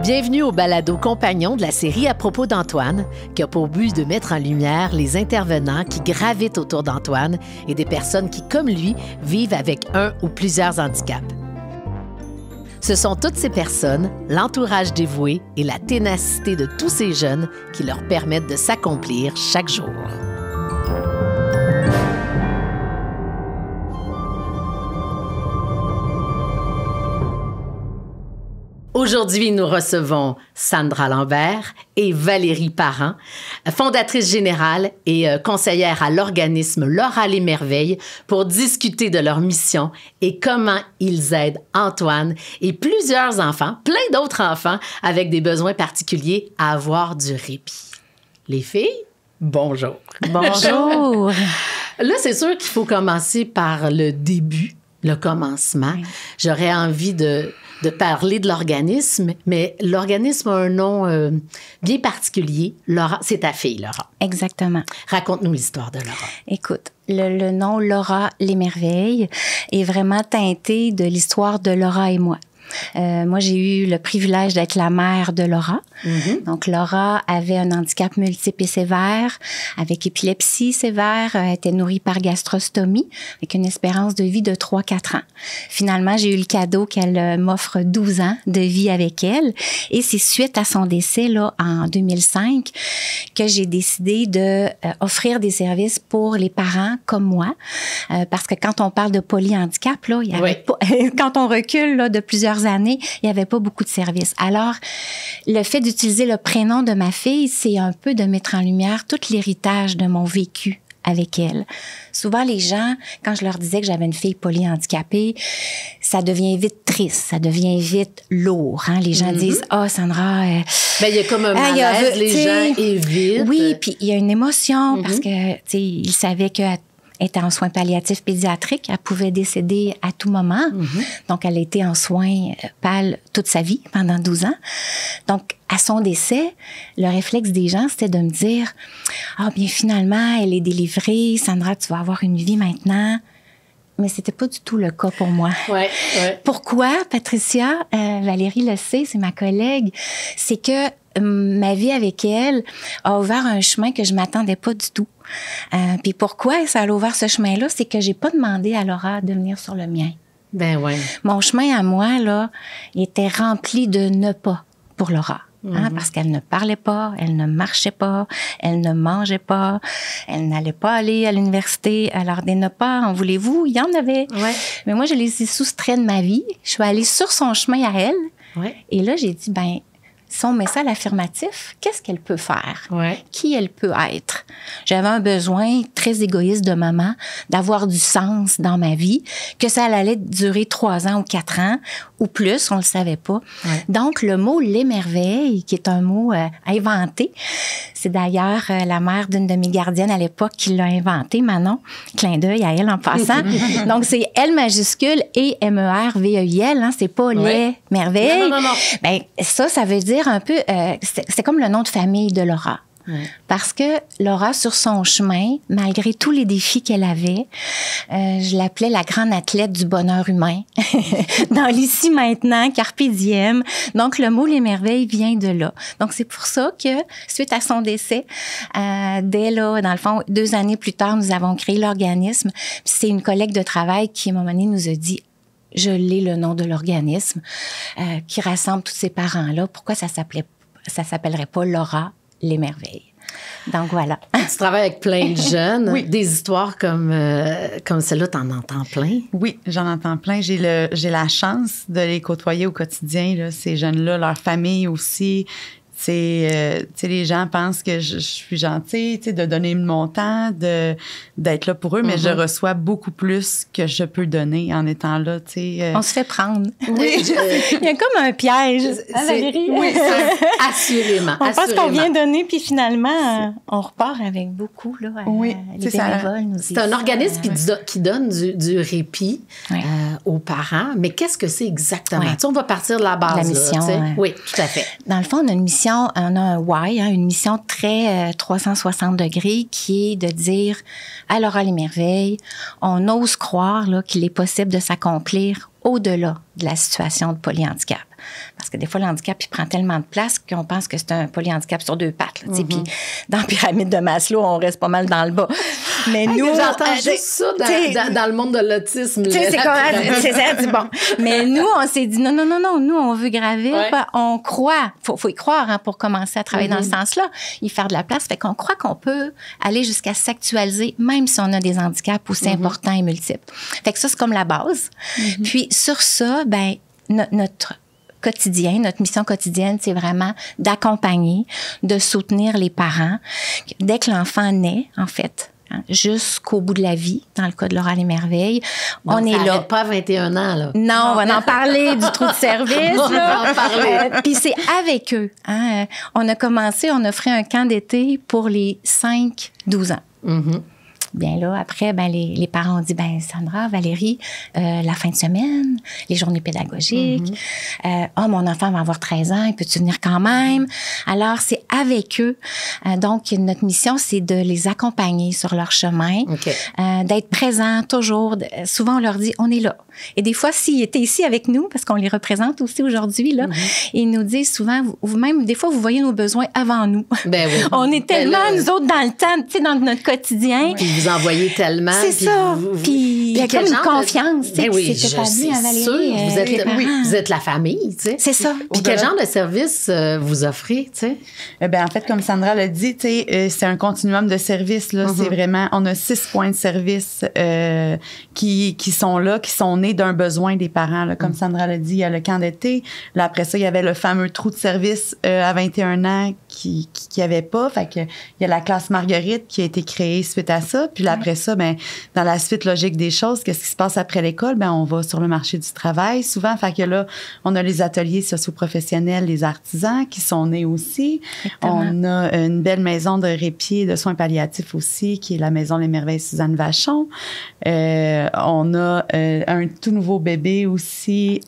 Bienvenue au balado compagnon de la série à propos d'Antoine, qui a pour but de mettre en lumière les intervenants qui gravitent autour d'Antoine et des personnes qui, comme lui, vivent avec un ou plusieurs handicaps. Ce sont toutes ces personnes, l'entourage dévoué et la ténacité de tous ces jeunes qui leur permettent de s'accomplir chaque jour. Aujourd'hui, nous recevons Sandra Lambert et Valérie Parent, fondatrice générale et conseillère à l'organisme Laura les Merveilles, pour discuter de leur mission et comment ils aident Antoine et plusieurs enfants, plein d'autres enfants avec des besoins particuliers à avoir du répit. Les filles, bonjour. Bonjour. Là, c'est sûr qu'il faut commencer par le début, le commencement. Oui. J'aurais envie de parler de l'organisme, mais l'organisme a un nom bien particulier. Laura, c'est ta fille, Laura. Exactement. Raconte-nous l'histoire de Laura. Écoute, le nom Laura les Merveilles est vraiment teinté de l'histoire de Laura et moi. Moi, j'ai eu le privilège d'être la mère de Laura. Mm-hmm. Donc, Laura avait un handicap multiple et sévère, avec épilepsie sévère, était nourrie par gastrostomie, avec une espérance de vie de 3-4 ans. Finalement, j'ai eu le cadeau qu'elle m'offre 12 ans de vie avec elle. Et c'est suite à son décès, là, en 2005, que j'ai décidé de offrir des services pour les parents comme moi. Parce que quand on parle de polyhandicap, là, il y avait pas, quand on recule là, de plusieurs années, il n'y avait pas beaucoup de services. Alors, le fait d'utiliser le prénom de ma fille, c'est un peu de mettre en lumière tout l'héritage de mon vécu avec elle. Souvent, les gens, quand je leur disais que j'avais une fille polyhandicapée, ça devient vite triste, ça devient vite lourd. Hein? Les gens disent « Ah, Sandra... il y a comme un malaise, les gens évitent. Oui, puis il y a une émotion parce que, tu sais, ils savaient que était en soins palliatifs pédiatriques. Elle pouvait décéder à tout moment. Mm-hmm. Donc, elle a été en soins PAL toute sa vie, pendant 12 ans. Donc, à son décès, le réflexe des gens, c'était de me dire « Ah, bien, finalement, elle est délivrée. Sandra, tu vas avoir une vie maintenant. » Mais c'était pas du tout le cas pour moi. Ouais. Pourquoi, Patricia? Valérie le sait, c'est ma collègue. C'est que ma vie avec elle a ouvert un chemin que je m'attendais pas du tout. Puis pourquoi ça a ouvert ce chemin-là? C'est que j'ai pas demandé à Laura de venir sur le mien. Ben ouais. Mon chemin à moi, là, il était rempli de ne pas pour Laura. Hein, parce qu'elle ne parlait pas, elle ne marchait pas, elle ne mangeait pas, elle n'allait pas aller à l'université. Alors, des ne pas, en voulez-vous? Il y en avait. Ouais. Mais moi, je les ai soustraits de ma vie. Je suis allée sur son chemin à elle. Ouais. Et là, j'ai dit, ben, si on met ça à l'affirmatif, qu'est-ce qu'elle peut faire? Ouais. Qui elle peut être? J'avais un besoin très égoïste de maman, d'avoir du sens dans ma vie, que ça allait durer 3 ans ou 4 ans ou plus, on le savait pas. Ouais. Donc, le mot « l'émerveille », qui est un mot inventé, c'est d'ailleurs la mère d'une de mes gardiennes à l'époque qui l'a inventé, Manon. Clin d'œil à elle en passant. Donc, c'est L majuscule et M-E-R-V-E-I-L, hein, c'est pas les merveilles. Non. Ben, ça veut dire un peu, c'est comme le nom de famille de Laura. Parce que Laura, sur son chemin, malgré tous les défis qu'elle avait, je l'appelais la grande athlète du bonheur humain. Dans l'ici maintenant, carpe diem. Donc, le mot « les merveilles » vient de là. Donc, c'est pour ça que, suite à son décès, dès là, dans le fond, 2 années plus tard, nous avons créé l'organisme. C'est une collègue de travail qui, à un moment donné, nous a dit « Je l'ai le nom de l'organisme qui rassemble tous ces parents-là. Pourquoi ça s'appellerait pas Laura les Merveilles? » Donc, voilà. Tu travailles avec plein de jeunes. Oui. Des histoires comme celle-là, t'en entends plein? Oui, j'en entends plein. J'ai la chance de les côtoyer au quotidien, là, ces jeunes-là, leur famille aussi. Les gens pensent que je suis gentille, de donner mon temps, d'être là pour eux, mais je reçois beaucoup plus que je peux donner en étant là, On se fait prendre. Oui. Il y a comme un piège. Valérie? Oui, assurément. On pense qu'on vient donner, puis finalement, on repart avec beaucoup, là. Les bénévoles nous disent. C'est un organisme qui donne du répit aux parents, mais qu'est-ce que c'est exactement? Ouais. On va partir de la base. La mission. Là, oui, tout à fait. Dans le fond, on a une mission, on a un why, une mission très 360 degrés qui est de dire à Laura les Merveilles, on ose croire là, qu'il est possible de s'accomplir au-delà de la situation de polyhandicap. Parce que des fois, le handicap, il prend tellement de place qu'on pense que c'est un polyhandicap sur 2 pattes. Là, Puis dans la pyramide de Maslow, on reste pas mal dans le bas. Mais nous... J'entends juste ça dans le monde de l'autisme. C'est ça, c'est bon. Mais nous, on s'est dit, non, nous, on veut gravir. Ouais. On croit, faut y croire hein, pour commencer à travailler dans ce sens-là, y faire de la place. Fait qu'on croit qu'on peut aller jusqu'à s'actualiser, même si on a des handicaps aussi importants et multiples. Fait que ça, c'est comme la base. Puis sur ça, ben notre quotidien, notre mission quotidienne, c'est vraiment d'accompagner, de soutenir les parents dès que l'enfant naît, en fait, hein, jusqu'au bout de la vie, dans le cas de Laura les Merveilles. Donc, on est là. Pas à 21 ans, là. Non, on va en parler du trou de service. On va en parler. Puis c'est avec eux. Hein. On a offert un camp d'été pour les 5-12 ans. Bien là, après, ben les parents ont dit, ben Sandra, Valérie, la fin de semaine, les journées pédagogiques, mon enfant va avoir 13 ans, il peut-tu venir quand même? Alors, c'est avec eux. Donc, notre mission, c'est de les accompagner sur leur chemin, d'être présents toujours. Souvent, on leur dit, on est là. Et des fois, s'ils étaient ici avec nous, parce qu'on les représente aussi aujourd'hui, là, ils nous disent souvent, vous-même, des fois, vous voyez nos besoins avant nous. Ben oui. On est tellement, nous autres, dans le temps, tu sais, dans notre quotidien. Puis vous envoyez tellement. C'est ça. Puis il y a comme une confiance, tu sais, qui s'est établie à Valérie. Vous êtes la famille, tu sais. C'est ça. Puis quel genre de service vous offrez, tu sais? En fait, comme Sandra l'a dit, tu sais, c'est un continuum de services, là. C'est vraiment, on a 6 points de service qui sont là, qui sont nés d'un besoin des parents, là. Comme Sandra l'a dit, il y a le camp d'été. Là, après ça, il y avait le fameux trou de service à 21 ans qui avait pas. Fait que il y a la classe Marguerite qui a été créée suite à ça. Puis là, après ça, ben dans la suite logique des choses, qu'est-ce qui se passe après l'école? Ben on va sur le marché du travail souvent. Fait que là, on a les ateliers socio-professionnels, les artisans qui sont nés aussi. Exactement. On a une belle maison de répit et de soins palliatifs aussi, qui est la Maison Les Merveilles Suzanne Vachon. On a un tout nouveau bébé aussi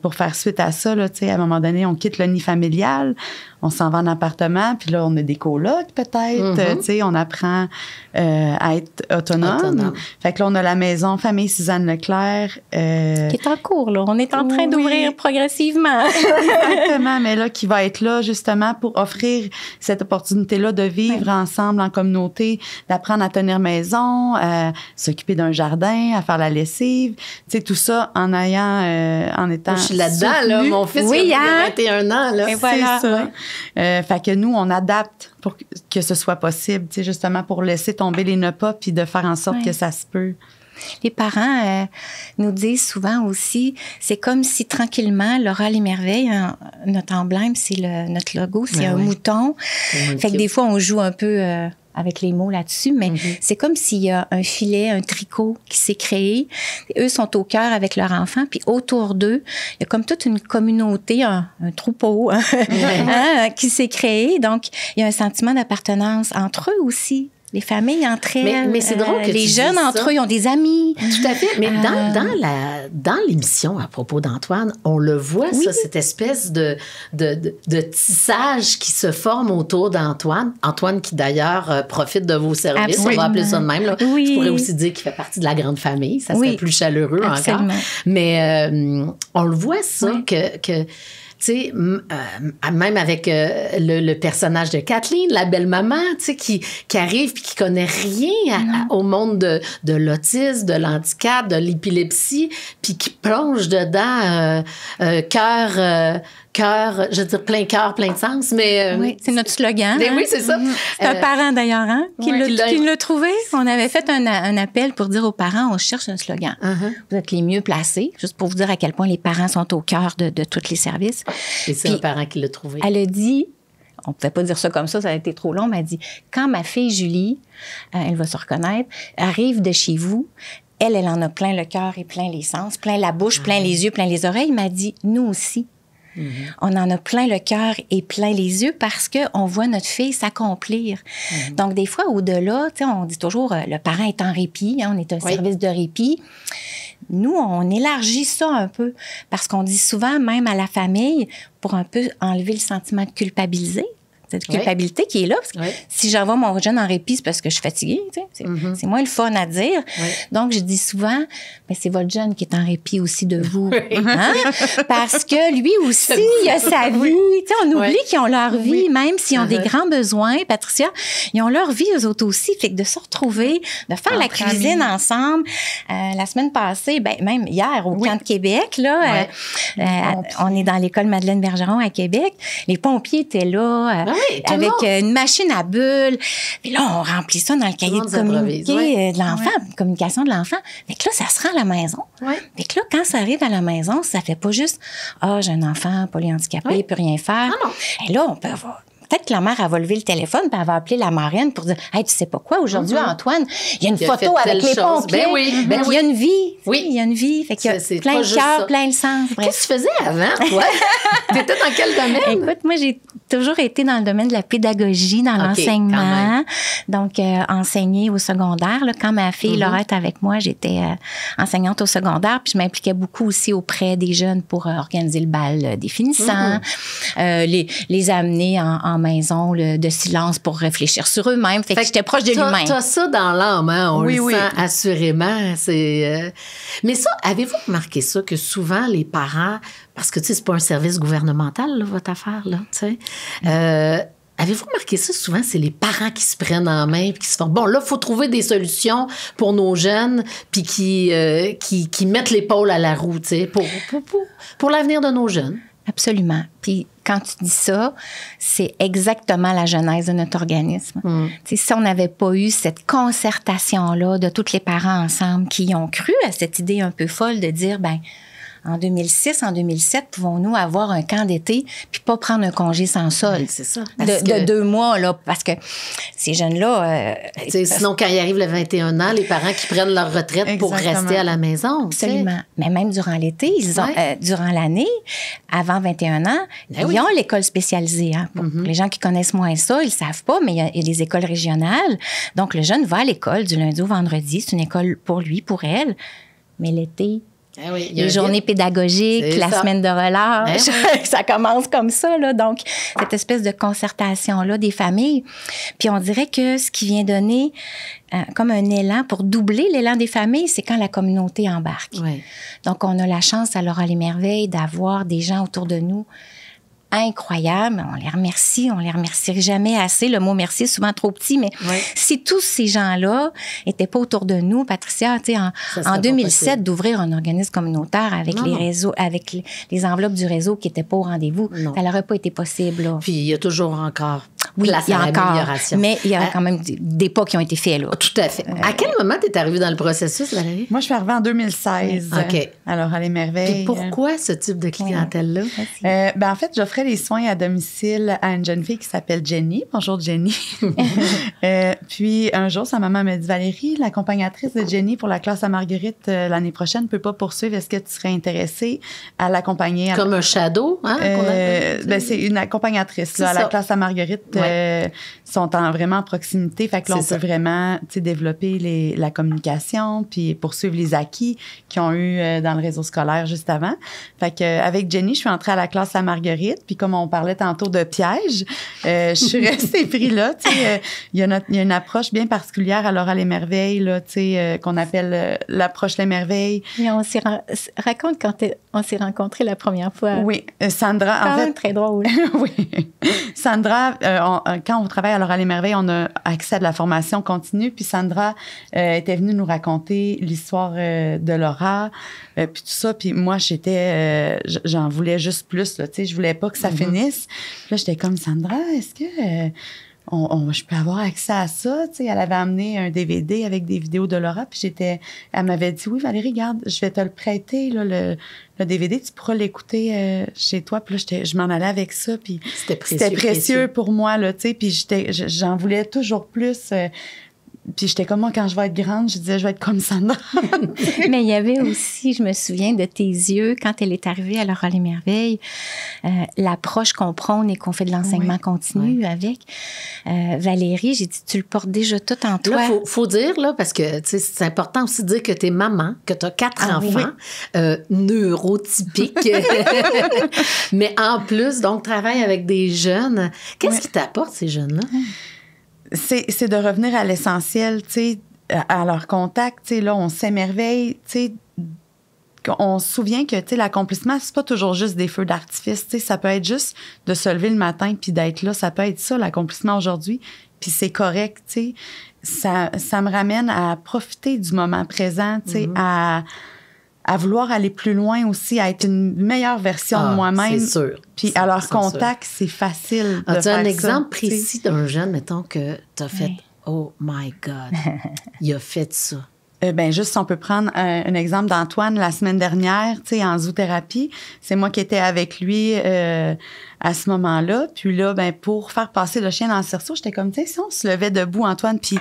pour faire suite à ça. Là, à un moment donné, on quitte le nid familial, on s'en va en appartement, puis là, on a des colocs peut-être. On apprend à être autonome. Fait que là, on a la maison Famille Suzanne Leclerc. Qui est en cours, là. On est en train d'ouvrir progressivement. Exactement, mais là, qui va être là justement pour offrir cette opportunité-là de vivre ensemble en communauté, d'apprendre à tenir maison, à s'occuper d'un jardin, à faire la lessive. Tu sais, tout ça en étant je suis là-dedans, là. Mon fils, il a 21 ans, là. Et voilà. C'est ça. Fait que nous, on adapte pour que ce soit possible, tu sais, justement pour laisser tomber les nœuds pas puis de faire en sorte que ça se peut. Les parents nous disent souvent aussi, c'est comme si tranquillement, Laura les Merveilles, notre emblème, c'est notre logo, c'est un mouton. Fait que des fois, on joue un peu avec les mots là-dessus, mais c'est comme s'il y a un filet, un tricot qui s'est créé. Eux sont au cœur avec leur enfant, puis autour d'eux, il y a comme toute une communauté, un troupeau qui s'est créé. Donc, il y a un sentiment d'appartenance entre eux aussi. Les familles entre elles. Mais c'est drôle que les jeunes entre eux, ils ont des amis. Tout à fait. Mais dans l'émission à propos d'Antoine, on le voit, ça, cette espèce de tissage qui se forme autour d'Antoine. Antoine qui, d'ailleurs, profite de vos services. Absolument. On va appeler ça de même. Là. Je pourrais aussi dire qu'il fait partie de la grande famille. Ça serait plus chaleureux encore. Mais on le voit, ça, que tu sais, même avec le personnage de Kathleen, la belle-maman, tu sais, qui arrive puis qui connaît rien au monde de l'autisme, de l'handicap, de l'épilepsie, puis qui plonge dedans cœur, je veux dire plein cœur, plein de sens, mais... oui, c'est notre slogan. Mais oui, c'est ça. C'est un parent, d'ailleurs, qui l'a trouvé. On avait fait un appel pour dire aux parents, on cherche un slogan. Vous êtes les mieux placés, juste pour vous dire à quel point les parents sont au cœur de tous les services. Et c'est un parent qui l'a trouvé. Elle a dit... On ne pouvait pas dire ça comme ça a été trop long, mais elle a dit, quand ma fille Julie, elle va se reconnaître, arrive de chez vous, elle en a plein le cœur et plein les sens, plein la bouche, plein les yeux, plein les oreilles. Elle m'a dit, nous aussi. On en a plein le cœur et plein les yeux parce qu'on voit notre fille s'accomplir. Donc, des fois, au-delà, on dit toujours, le parent est en répit, on est un service de répit. Nous, on élargit ça un peu parce qu'on dit souvent, même à la famille, pour un peu enlever le sentiment de culpabiliser. cette culpabilité qui est là. Parce que si j'envoie mon jeune en répit, c'est parce que je suis fatiguée. C'est moins le fun à dire. Donc, je dis souvent, mais c'est votre jeune qui est en répit aussi de vous. Hein? Parce que lui aussi, il a sa vie. On oublie qu'ils ont leur vie, même s'ils ont des grands besoins. Patricia, ils ont leur vie, eux autres aussi. Fait que de se retrouver, de faire la cuisine ensemble. La semaine passée, même hier, au camp de Québec, là, on est dans l'école Madeleine-Bergeron à Québec. Les pompiers étaient là avec une machine à bulles. Puis là, on remplit ça dans le cahier de communiqué de l'enfant, communication de l'enfant. Fait que là, ça se rend à la maison. Fait que là, quand ça arrive à la maison, ça fait pas juste « Ah, j'ai un enfant polyhandicapé, il peut rien faire. » Et là, on peut avoir... Peut-être que la mère, elle va lever le téléphone puis elle va appeler la marraine pour dire « Hey, tu sais pas quoi, aujourd'hui, Antoine, il y a une photo avec les pompiers. » Il y a une vie. Il y a une vie. Fait qu'il y a plein de cœur, plein de sens. Qu'est-ce que tu faisais avant, toi? T'étais dans quel domaine? Écoute, moi, j'ai toujours été dans le domaine de la pédagogie, dans l'enseignement. Donc, enseigner au secondaire. Là, quand ma fille Laura était avec moi, j'étais enseignante au secondaire puis je m'impliquais beaucoup aussi auprès des jeunes pour organiser le bal des finissants, les amener en maison de silence pour réfléchir sur eux-mêmes. Fait que j'étais proche de l'humain. T'as ça dans l'âme, hein? On le sent assurément. Mais ça, avez-vous remarqué ça, que souvent les parents, parce que tu sais, c'est pas un service gouvernemental, là, votre affaire, là, tu sais. Avez-vous remarqué ça? Souvent, c'est les parents qui se prennent en main et qui se font, bon, là, il faut trouver des solutions pour nos jeunes puis qui mettent l'épaule à la roue, tu sais, pour l'avenir de nos jeunes. Absolument. Puis quand tu dis ça, c'est exactement la genèse de notre organisme. Si on n'avait pas eu cette concertation-là de tous les parents ensemble qui ont cru à cette idée un peu folle de dire, en 2006, en 2007, pouvons-nous avoir un camp d'été puis pas prendre un congé sans solde? C'est ça. De 2 mois, là, parce que ces jeunes-là... sinon, quand il arrive le 21 ans, les parents qui prennent leur retraite pour rester à la maison. Absolument. Mais même durant l'été, durant l'année, avant 21 ans, ils ont l'école spécialisée. Hein. Pour les gens qui connaissent moins ça, ils le savent pas, mais il y a des écoles régionales. Donc, le jeune va à l'école du lundi au vendredi. C'est une école pour lui, pour elle. Mais l'été... les journées pédagogiques, la semaine de relâche, ça commence comme ça, là. Donc, cette espèce de concertation-là des familles. Puis on dirait que ce qui vient donner comme un élan pour doubler l'élan des familles, c'est quand la communauté embarque. Donc, on a la chance à Laura les Merveilles d'avoir des gens autour de nous incroyables. On les remercierait jamais assez. Le mot merci est souvent trop petit, mais si tous ces gens-là étaient pas autour de nous, Patricia, tu sais, en 2007, d'ouvrir un organisme communautaire avec les réseaux, avec les enveloppes du réseau qui étaient pas au rendez-vous, ça n'aurait pas été possible, là. Puis il y a toujours encore place à l'amélioration. Mais il y a quand même des pas qui ont été faits, là. Tout à fait. À quel moment tu es arrivée dans le processus, Valérie? Moi, je suis arrivée en 2016. Alors, à les Merveilles. Puis pourquoi ce type de clientèle-là? En fait, j'offrais les soins à domicile à une jeune fille qui s'appelle Jenny. Bonjour, Jenny. Puis, un jour, sa maman m'a dit, Valérie, l'accompagnatrice de Jenny pour la classe à Marguerite l'année prochaine ne peut pas poursuivre. Est-ce que tu serais intéressée à l'accompagner? Comme un shadow, hein? C'est une accompagnatrice. Là, à la classe à Marguerite, sont vraiment en proximité. Fait que là, on peut vraiment développer la communication puis poursuivre les acquis qu'ils ont eu dans le réseau scolaire juste avant. Fait que avec Jenny, je suis entrée à la classe à Marguerite. Puis comme on parlait tantôt de piège, je suis restée pris là. Il y a une approche bien particulière à Laura les Merveilles, là, qu'on appelle l'approche les merveilles. Et on raconte quand on s'est rencontrés la première fois. Oui, Sandra, en fait, très drôle. Oui, Sandra, quand on travaille à Laura les Merveilles, on a accès à de la formation continue. Puis Sandra était venue nous raconter l'histoire de Laura, puis tout ça. Puis moi, j'en voulais juste plus. Là, je voulais pas que ça finisse. Puis là, j'étais comme, Sandra, est-ce que je peux avoir accès à ça? T'sais, elle avait amené un DVD avec des vidéos de Laura, puis elle m'avait dit, oui, Valérie, regarde, je vais te le prêter, là, le DVD, tu pourras l'écouter chez toi. Puis là, je m'en allais avec ça, puis c'était précieux pour moi, là, tu sais, puis j'en voulais toujours plus Puis j'étais comme, moi, quand je vais être grande, je disais, je vais être comme Sandra. Mais il y avait aussi, je me souviens de tes yeux, quand elle est arrivée à Laura les Merveilles, l'approche qu'on prône et qu'on fait de l'enseignement continu avec. Valérie, j'ai dit, tu le portes déjà tout en toi. Là, faut dire, là, parce que c'est important aussi de dire que tu es maman, que tu as 4 enfants neurotypiques, mais en plus, donc, travaille avec des jeunes. Qu'est-ce qui t'apporte, ces jeunes-là? C'est de revenir à l'essentiel, tu sais, à leur contact, tu sais, là, on s'émerveille, tu sais, on se souvient que, tu sais, l'accomplissement, c'est pas toujours juste des feux d'artifice, tu sais, ça peut être juste de se lever le matin puis d'être là, ça peut être ça, l'accomplissement aujourd'hui, puis c'est correct, tu sais, ça me ramène à profiter du moment présent, tu sais, à vouloir aller plus loin aussi, à être une meilleure version de moi-même. C'est sûr. Puis à leur contact, c'est facile de faire ça. As-tu un exemple précis d'un jeune, mettons, que tu as fait « Oh my God, il a fait ça ». Ben juste, on peut prendre un exemple d'Antoine la semaine dernière, tu sais, en zoothérapie. C'est moi qui étais avec lui à ce moment-là. Puis là, ben pour faire passer le chien dans le cerceau, j'étais comme, tu sais, si on se levait debout, Antoine, puis...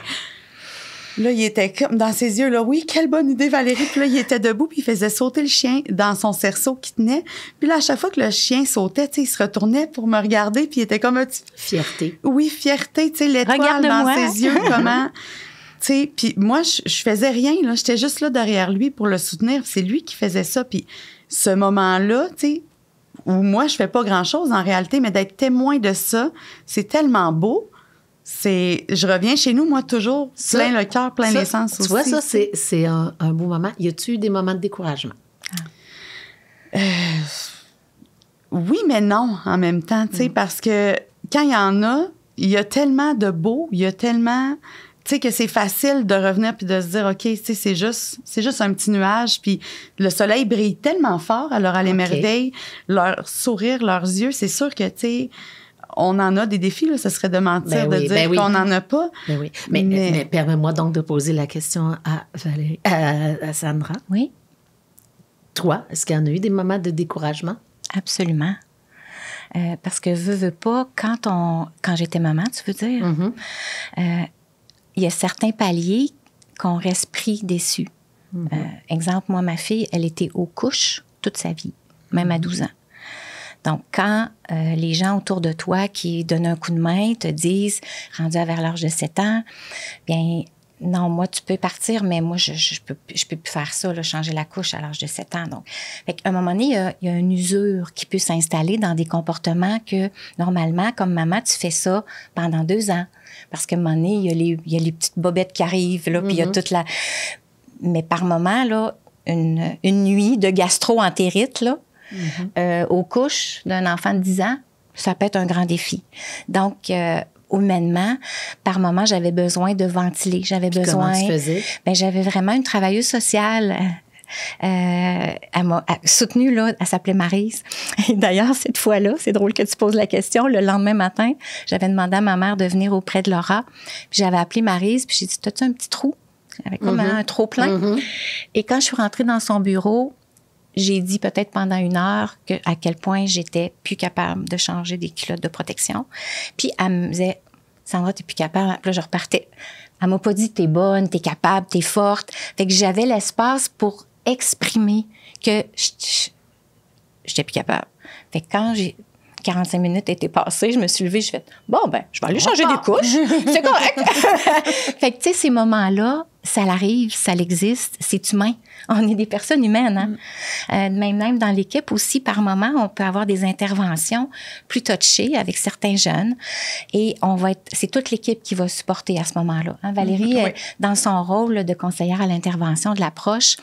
Là, il était comme dans ses yeux, là, oui, quelle bonne idée, Valérie. Puis là, il était debout, puis il faisait sauter le chien dans son cerceau qui tenait. Puis là, à chaque fois que le chien sautait, tu sais, il se retournait pour me regarder, puis il était comme un petit... Fierté. Oui, fierté, tu sais, l'étoile dans ses yeux, comment... Tu sais, puis moi, je faisais rien, là. J'étais juste là derrière lui pour le soutenir. C'est lui qui faisait ça. Puis ce moment-là, tu sais, où moi, je fais pas grand-chose en réalité, mais d'être témoin de ça, c'est tellement beau. Je reviens chez nous, moi, toujours plein le cœur, plein l'essence aussi. Tu vois, ça, c'est un beau moment. Y a-tu eu des moments de découragement? Oui, mais non, en même temps, tu sais, parce que quand il y en a, il y a tellement de beau, il y a tellement... Tu sais, que c'est facile de revenir puis de se dire, OK, tu sais, c'est juste un petit nuage, puis le soleil brille tellement fort à Laura les Merveilles, leur sourire, leurs yeux, c'est sûr que, tu sais... On en a des défis, là, ce serait de mentir, de dire qu'on n'en a pas. Ben oui. Mais permets-moi donc de poser la question à Valérie, à Sandra. Oui. Toi, est-ce qu'il y en a eu des moments de découragement? Absolument. Parce que veux pas, quand j'étais maman, tu veux dire, il y a certains paliers qu'on reste pris déçus. Exemple, moi, ma fille, elle était aux couches toute sa vie, même à 12 ans. Donc, quand les gens autour de toi qui donnent un coup de main te disent, rendu vers l'âge de 7 ans, bien, non, moi, tu peux partir, mais moi, je peux plus faire ça, là, changer la couche à l'âge de 7 ans. Donc, à un moment donné, il y a une usure qui peut s'installer dans des comportements que, normalement, comme maman, tu fais ça pendant 2 ans. Parce qu'à un moment donné, il y a les petites bobettes qui arrivent, là, puis il y a toute la... Mais par moment, là, une nuit de gastro-entérite, là, aux couches d'un enfant de 10 ans, ça peut être un grand défi. Donc, humainement, par moment, j'avais besoin de ventiler. Comment tu faisais? Ben, j'avais vraiment une travailleuse sociale. Elle m'a soutenue, là, elle s'appelait Maryse. Et d'ailleurs, cette fois-là, c'est drôle que tu poses la question, le lendemain matin, j'avais demandé à ma mère de venir auprès de Laura, puis j'avais appelé Maryse, puis j'ai dit, t'as-tu un petit trou? Elle avait comme un trop plein. Et quand je suis rentrée dans son bureau, j'ai dit peut-être pendant 1 heure à quel point j'étais plus capable de changer des culottes de protection. Puis elle me disait, Sandra, t'es plus capable. Puis là, je repartais. Elle m'a pas dit, t'es bonne, t'es capable, t'es forte. Fait que j'avais l'espace pour exprimer que j'étais plus capable. Fait que quand 45 minutes étaient passées, je me suis levée, je fait bon, ben, je vais aller changer des couches. C'est correct. Fait que, tu sais, ces moments-là, ça l'arrive, ça l'existe, c'est humain. On est des personnes humaines, hein. Même dans l'équipe aussi, par moment, on peut avoir des interventions plus touchées avec certains jeunes et c'est toute l'équipe qui va supporter à ce moment-là. Hein. Valérie, dans son rôle là, de conseillère à l'intervention de l'approche,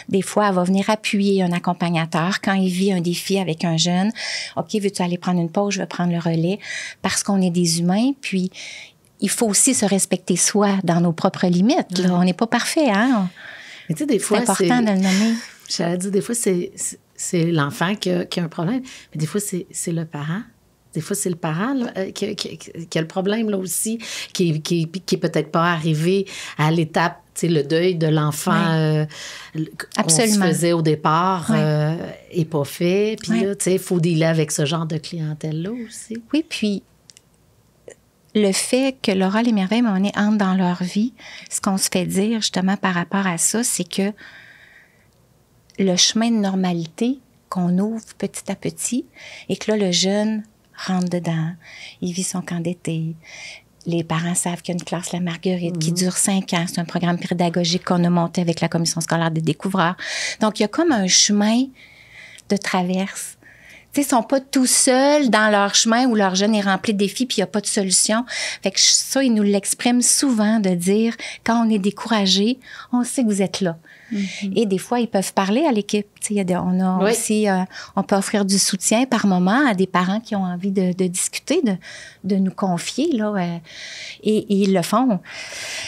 des fois, elle va venir appuyer un accompagnateur quand il vit un défi avec un jeune. OK, veux-tu aller prendre une pause? Je vais prendre le relais parce qu'on est des humains, puis il faut aussi se respecter soi dans nos propres limites. Là. On n'est pas parfait, hein? Mais tu sais, des fois, c'est important de le nommer. J'allais dire, des fois, c'est l'enfant qui a un problème, mais des fois, c'est le parent. Des fois, c'est le parent là, qui a le problème là aussi, qui est peut-être pas arrivé à l'étape, tu sais, le deuil de l'enfant qu'on se faisait au départ est pas fait. Puis là, tu sais, il faut dealer avec ce genre de clientèle-là aussi. Oui, puis le fait que Laura l'Émerveille, on est entre dans leur vie, ce qu'on se fait dire justement par rapport à ça, c'est que le chemin de normalité qu'on ouvre petit à petit et que là, le jeune rentre dedans, il vit son camp d'été. Les parents savent qu'il y a une classe La Marguerite qui dure 5 ans. C'est un programme pédagogique qu'on a monté avec la Commission scolaire des découvreurs. Donc, il y a comme un chemin de traverse. Tu sais, ils ne sont pas tout seuls dans leur chemin où leur jeune est rempli de défis puis il n'y a pas de solution. Fait que ça, ils nous l'expriment souvent de dire, quand on est découragé, on sait que vous êtes là. Et des fois, ils peuvent parler à l'équipe. Tu sais, aussi, on peut offrir du soutien par moment à des parents qui ont envie de discuter, de nous confier, là, et ils le font.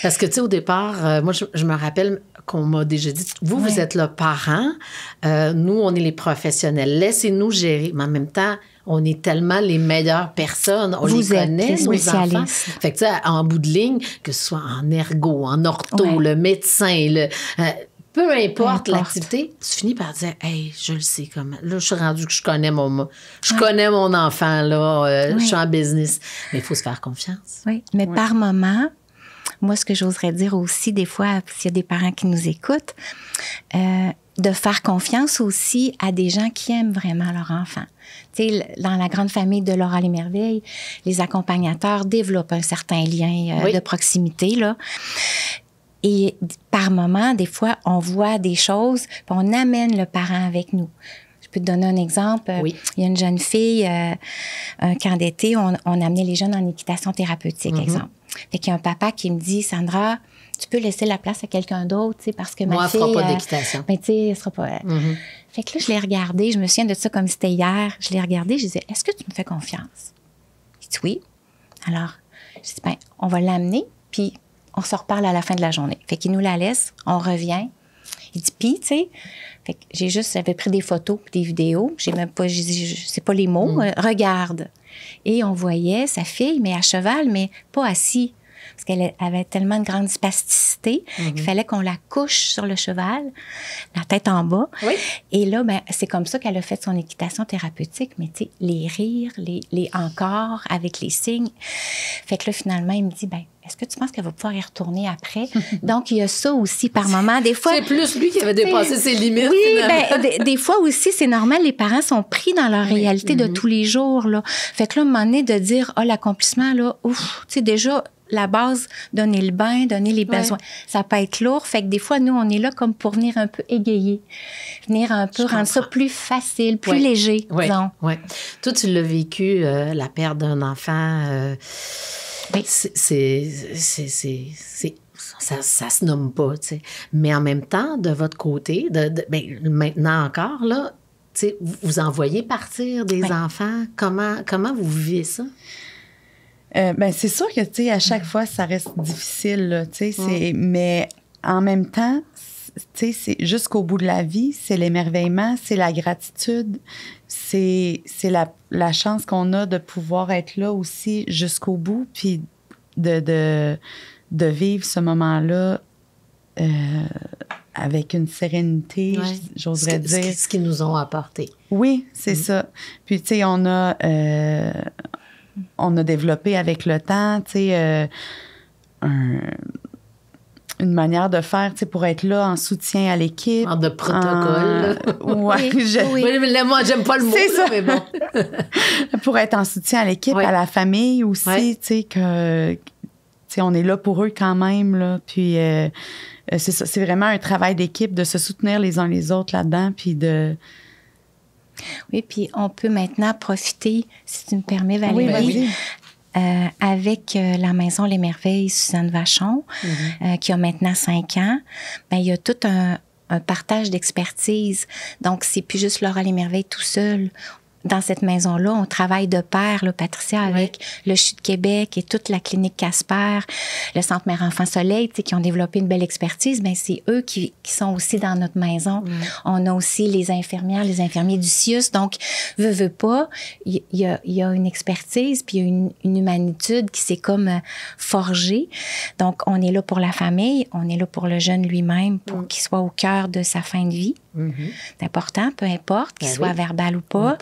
Parce que, tu sais, au départ, moi, je me rappelle qu'on m'a déjà dit, vous êtes le parent, nous, on est les professionnels, laissez-nous gérer. Mais en même temps, on est tellement les meilleures personnes, on les connaît, nos enfants. Fait que, tu sais, en bout de ligne, que ce soit en ergo, en ortho, le médecin, peu importe l'activité, tu finis par dire, hey, je le sais comment. Là, je suis rendue que je connais mon enfant, là, je suis en business. Mais il faut se faire confiance. Oui, mais par moment, moi, ce que j'oserais dire aussi, des fois, s'il y a des parents qui nous écoutent, de faire confiance aussi à des gens qui aiment vraiment leur enfant. Tu sais, dans la grande famille de Laura l'Émerveille, les accompagnateurs développent un certain lien de proximité, là. Et par moment, des fois, on voit des choses, puis on amène le parent avec nous. Je peux te donner un exemple. Oui. Il y a une jeune fille, un camp d'été, on amenait les jeunes en équitation thérapeutique, exemple. Fait qu'il y a un papa qui me dit, Sandra, tu peux laisser la place à quelqu'un d'autre, tu sais, parce que ma fille... Moi, elle fera pas d'équitation. Ben, tu sais, elle sera pas... Fait que là, je l'ai regardé, je me souviens de ça comme c'était hier. Je l'ai regardé, je disais, est-ce que tu me fais confiance? Il dit oui. Alors, je dis, ben, on va l'amener, puis on se reparle à la fin de la journée. Fait qu'il nous la laisse, on revient. Il dit, puis, tu sais, fait que j'avais pris des photos puis des vidéos. J'ai même pas, je sais pas les mots. Regarde. Et on voyait sa fille, mais à cheval, mais pas assis. Parce qu'elle avait tellement de grande spasticité qu'il fallait qu'on la couche sur le cheval, la tête en bas. Oui. Et là, ben, c'est comme ça qu'elle a fait son équitation thérapeutique. Mais tu sais, les rires, les encore avec les signes. Fait que là, finalement, il me dit, ben, est-ce que tu penses qu'elle va pouvoir y retourner après? Donc, il y a ça aussi par moment. Des fois... C'est plus lui qui avait dépassé ses limites. Oui, ben, des fois aussi, c'est normal, les parents sont pris dans leur réalité de tous les jours, là. Fait que là, à un moment donné, de dire, l'accomplissement, là, ouf, tu sais, déjà... La base, donner le bain, donner les besoins. Ça peut être lourd. Fait que des fois, nous, on est là comme pour venir un peu égayer. Venir un peu rendre ça plus facile, plus léger, disons. Oui. Toi, tu l'as vécu, la perte d'un enfant. Oui. Ça se nomme pas, tu sais. Mais en même temps, de votre côté, ben, maintenant encore, là, tu sais, vous envoyez partir des enfants. Comment vous vivez ça? Ben c'est sûr que, tu sais, à chaque fois, ça reste difficile, là, tu sais, mais en même temps, tu sais, c'est jusqu'au bout de la vie, c'est l'émerveillement, c'est la gratitude, c'est la chance qu'on a de pouvoir être là aussi jusqu'au bout, puis de vivre ce moment-là avec une sérénité, j'oserais dire. Ce qu'ils nous ont apporté. Oui, c'est ça. Puis, tu sais, on a développé avec le temps, tu sais, une manière de faire, tu sais, pour être là en soutien à l'équipe. En de protocole. Oui. Mais moi, j'aime pas le mot, ça. Mais bon. Pour être en soutien à l'équipe, à la famille aussi, tu sais, que, tu sais, on est là pour eux quand même, là. Puis, c'est ça, c'est vraiment un travail d'équipe de se soutenir les uns les autres là-dedans, puis de... Oui, puis on peut maintenant profiter, si tu me permets, Valérie, avec la Maison Les Merveilles Suzanne Vachon, qui a maintenant 5 ans. Ben, il y a tout un partage d'expertise. Donc, c'est plus juste Laura Les Merveilles tout seul. Dans cette maison-là, on travaille de pair, là, Patricia, avec le CHU de Québec et toute la clinique Casper, le Centre Mère-Enfant Soleil, tu sais, qui ont développé une belle expertise. Bien, c'est eux qui sont aussi dans notre maison. On a aussi les infirmières, les infirmiers du CIUS. Donc, veut pas, il y a une expertise, puis il y a une humanitude qui s'est comme forgée. Donc, on est là pour la famille, on est là pour le jeune lui-même, pour qu'il soit au cœur de sa fin de vie. C'est important, peu importe, qu'il soit verbal ou pas.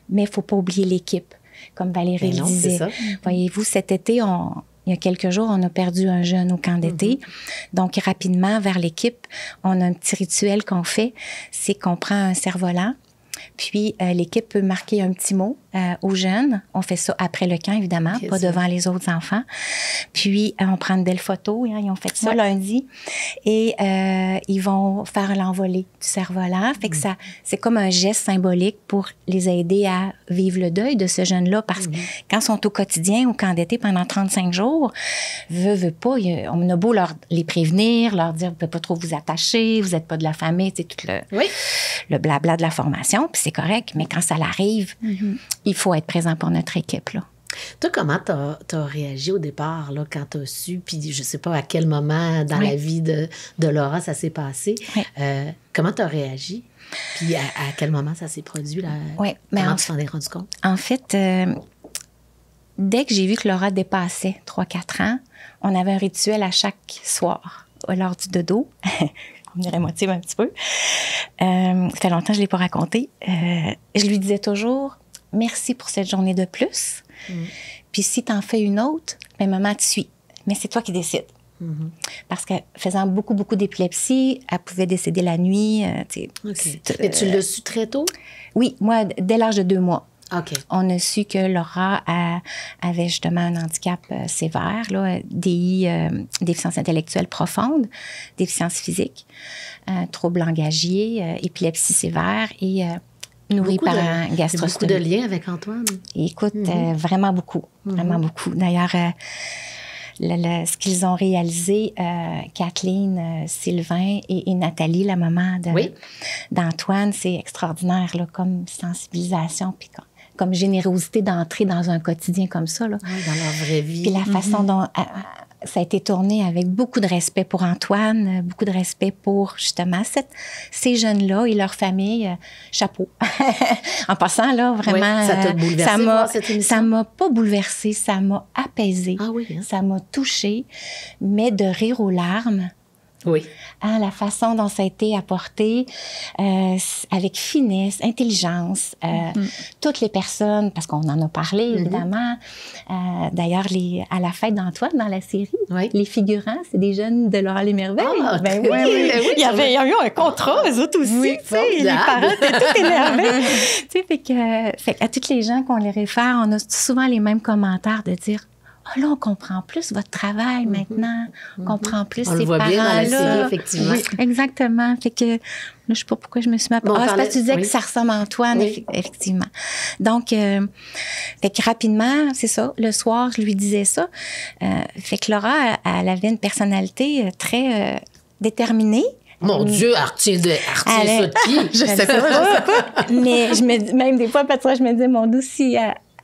Mais il ne faut pas oublier l'équipe. comme Valérie Ben le non, disait. c'est ça. Voyez-vous, cet été, il y a quelques jours, on a perdu un jeune au camp d'été. Donc, rapidement, vers l'équipe, on a un petit rituel qu'on fait, c'est qu'on prend un cerf-volant, puis l'équipe peut marquer un petit mot aux jeunes. On fait ça après le camp, évidemment, Bien pas sûr. devant les autres enfants. Puis, on prend une belle photo. Hein, ils ont fait ça lundi. Et ils vont faire l'envolée du cerf-volant. Fait que ça, c'est comme un geste symbolique pour les aider à vivre le deuil de ce jeune-là. Parce que quand ils sont au quotidien, au camp d'été, pendant 35 jours, veut pas, on a beau les prévenir, leur dire, vous ne pouvez pas trop vous attacher, vous n'êtes pas de la famille, tu sais, tout le blabla de la formation, puis c'est correct. Mais quand ça l'arrive, il faut être présent pour notre équipe, là. Toi, comment t'as réagi au départ, là, quand t'as su, puis je sais pas à quel moment dans la vie de Laura ça s'est passé. Oui. Comment t'as réagi? Puis à quel moment ça s'est produit, là? Oui, Comment tu t'en es rendu compte? En fait, dès que j'ai vu que Laura dépassait 3-4 ans, on avait un rituel à chaque soir, lors du dodo. On dirait moitié un petit peu. Ça fait longtemps que je ne l'ai pas raconté. Je lui disais toujours, merci pour cette journée de plus. Puis si tu en fais une autre, ben maman te suit. Mais c'est toi qui décides. Parce que faisant beaucoup, beaucoup d'épilepsie, elle pouvait décéder la nuit. Et tu l'as su très tôt? Oui, moi, dès l'âge de 2 mois. OK. On a su que Laura avait justement un handicap sévère, là, DI, déficience intellectuelle profonde, déficience physique, trouble langagier, épilepsie sévère et nourrie par un gastrostomie. Beaucoup de liens avec Antoine. Écoute, vraiment beaucoup, vraiment beaucoup. D'ailleurs, ce qu'ils ont réalisé, Kathleen, Sylvain et Nathalie, la maman d'Antoine, c'est extraordinaire, là, comme sensibilisation, puis comme générosité d'entrer dans un quotidien comme ça. Là. Oui, dans leur vraie vie. Puis la façon dont ça a été tourné avec beaucoup de respect pour Antoine, beaucoup de respect pour, justement, ces jeunes-là et leur famille. Chapeau. En passant, là, vraiment... Oui, ça t'a bouleversé, voir cette émission? Ça m'a pas bouleversée, ça m'a apaisée. Ah oui, hein? Ça m'a touchée, mais de rire aux larmes. Oui. Hein, la façon dont ça a été apporté avec finesse, intelligence. Toutes les personnes, parce qu'on en a parlé, évidemment. D'ailleurs, à la fête d'Antoine, dans la série, les figurants, c'est des jeunes de Laura les Merveilles. Ah, ben oui. Il y avait eu un contrat, eux autres aussi. Oui, les parents étaient tout énervés. Fait à toutes les gens qu'on les réfère, on a souvent les mêmes commentaires de dire... Ah, là, on comprend plus votre travail maintenant. On comprend plus on ces parents-là. On le voit bien dans la série, effectivement. Oui, exactement. Fait que, là, je sais pas pourquoi je me suis mis à... c'est parce que tu disais que ça ressemble à Antoine, effectivement. Donc, fait que rapidement, c'est ça. Le soir, je lui disais ça. Fait que Laura, elle avait une personnalité très déterminée. Mon Dieu, elle retient ça de qui? Je sais pas. Mais même des fois, parfois, je me disais, mon Dieu, si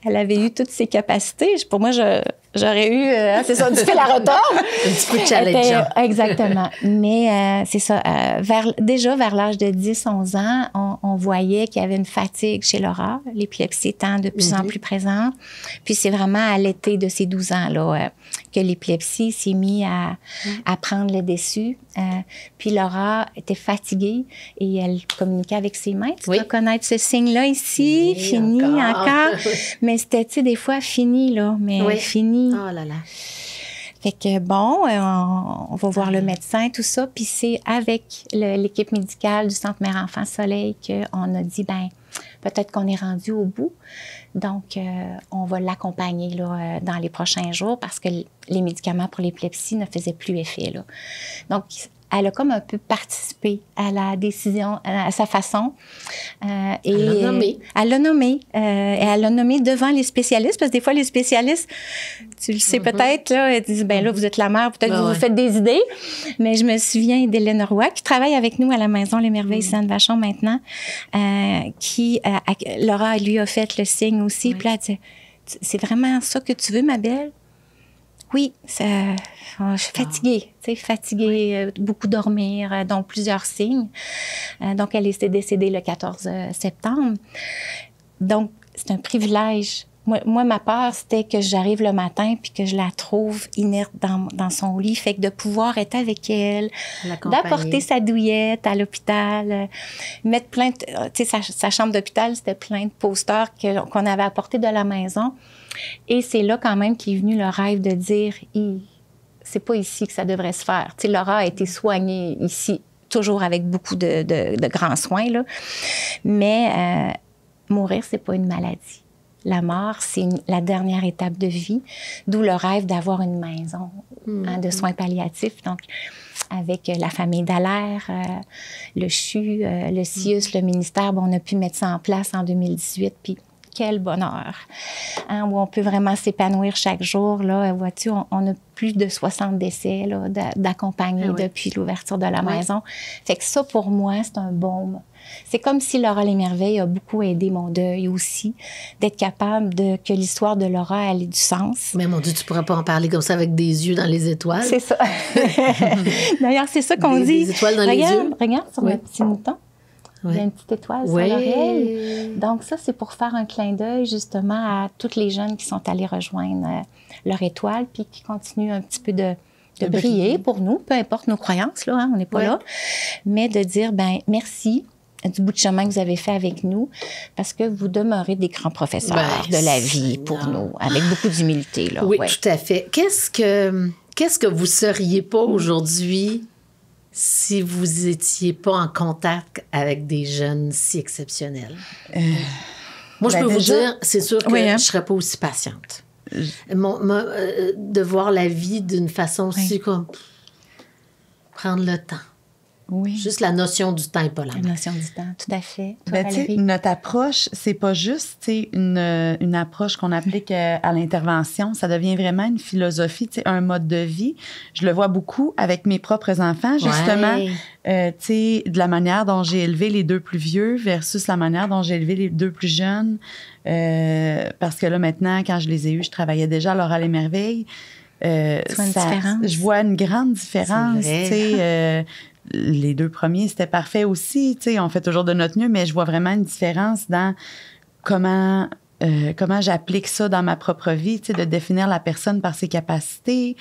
elle avait eu toutes ses capacités, pour moi, j'aurais eu, c'est ça, du fil à retordre. Un petit peu challengeant. Exactement. Mais c'est ça, déjà vers l'âge de 10-11 ans, on voyait qu'il y avait une fatigue chez Laura, l'épilepsie étant de plus en plus présente. Puis c'est vraiment à l'été de ces 12 ans-là que l'épilepsie s'est mise à prendre le dessus. Puis Laura était fatiguée et elle communiquait avec ses mains. Tu dois connaître ce signe-là ici, fini encore. Mais c'était, tu sais, des fois fini, là, mais fini. Oh là là. Fait que bon, on va voir le médecin, tout ça. Puis c'est avec l'équipe médicale du Centre Mère-Enfant Soleil qu'on a dit, ben peut-être qu'on est rendu au bout. Donc, on va l'accompagner là, dans les prochains jours parce que les médicaments pour l'épilepsie ne faisaient plus effet. Là. Donc, elle a comme un peu participé à la décision, à sa façon. Elle l'a nommé. Elle l'a nommé. Et elle l'a nommé devant les spécialistes, parce que des fois, les spécialistes, tu le sais peut-être, là, ils disent, ben là, vous êtes la mère, peut-être que vous vous faites des idées. Mais je me souviens d'Hélène Roy, qui travaille avec nous à la Maison Les Merveilles Sainte-Vachon maintenant, Laura, lui, a fait le signe aussi. Puis là, elle dit, c'est vraiment ça que tu veux, ma belle? Oui, je suis fatiguée, tu sais, fatiguée, beaucoup dormir, donc plusieurs signes. Donc, elle est décédée le 14 septembre. Donc, c'est un privilège. Moi, ma peur, c'était que j'arrive le matin puis que je la trouve inerte dans son lit. Fait que de pouvoir être avec elle, d'apporter sa douillette à l'hôpital, mettre plein de... Tu sais, sa chambre d'hôpital, c'était plein de posters qu'on avait apportés de la maison. Et c'est là quand même qu'est venu le rêve de dire, c'est pas ici que ça devrait se faire. Tu sais, Laura a été soignée ici, toujours avec beaucoup de grands soins, là. Mais mourir, c'est pas une maladie. La mort, c'est la dernière étape de vie, d'où le rêve d'avoir une maison de soins palliatifs. Donc, avec la famille Dallaire, le CHU, le CIUS, le ministère, on a pu mettre ça en place en 2018, puis quel bonheur, hein, où on peut vraiment s'épanouir chaque jour. Là, vois-tu, on a plus de 60 décès là, d'accompagnés depuis l'ouverture de la maison. Fait que ça, pour moi, c'est un baume. C'est comme si Laura Les Merveilles a beaucoup aidé mon deuil aussi, d'être capable que l'histoire de Laura ait du sens. Mais mon Dieu, tu pourrais pas en parler comme ça avec des yeux dans les étoiles. C'est ça. D'ailleurs, c'est ça qu'on dit. Des étoiles dans les yeux. Regarde sur le petit mouton. Il y a une petite étoile sur l'oreille. Donc ça, c'est pour faire un clin d'œil justement à toutes les jeunes qui sont allées rejoindre leur étoile puis qui continuent un petit peu de briller pour nous, peu importe nos croyances, là, hein, on n'est pas là, mais de dire, merci du bout de chemin que vous avez fait avec nous, parce que vous demeurez des grands professeurs de la vie pour nous, avec beaucoup d'humilité. Là. Oui, tout à fait. Qu'est-ce que vous seriez pas aujourd'hui si vous étiez pas en contact avec des jeunes si exceptionnels? Moi, je peux vous dire, c'est sûr que je serais pas aussi patiente. De voir la vie d'une façon aussi comme prendre le temps. Oui. Juste la notion du temps n'est pas là. La notion du temps, tout à fait. Notre approche, c'est pas juste une approche qu'on applique à l'intervention. Ça devient vraiment une philosophie, un mode de vie. Je le vois beaucoup avec mes propres enfants, justement. De la manière dont j'ai élevé les 2 plus vieux versus la manière dont j'ai élevé les 2 plus jeunes. Parce que là, maintenant, quand je les ai eus, je travaillais déjà à Laura Les Merveilles. Je vois une grande différence. Les 2 premiers, c'était parfait aussi. On fait toujours de notre mieux, mais je vois vraiment une différence dans comment j'applique ça dans ma propre vie, de définir la personne par ses capacités,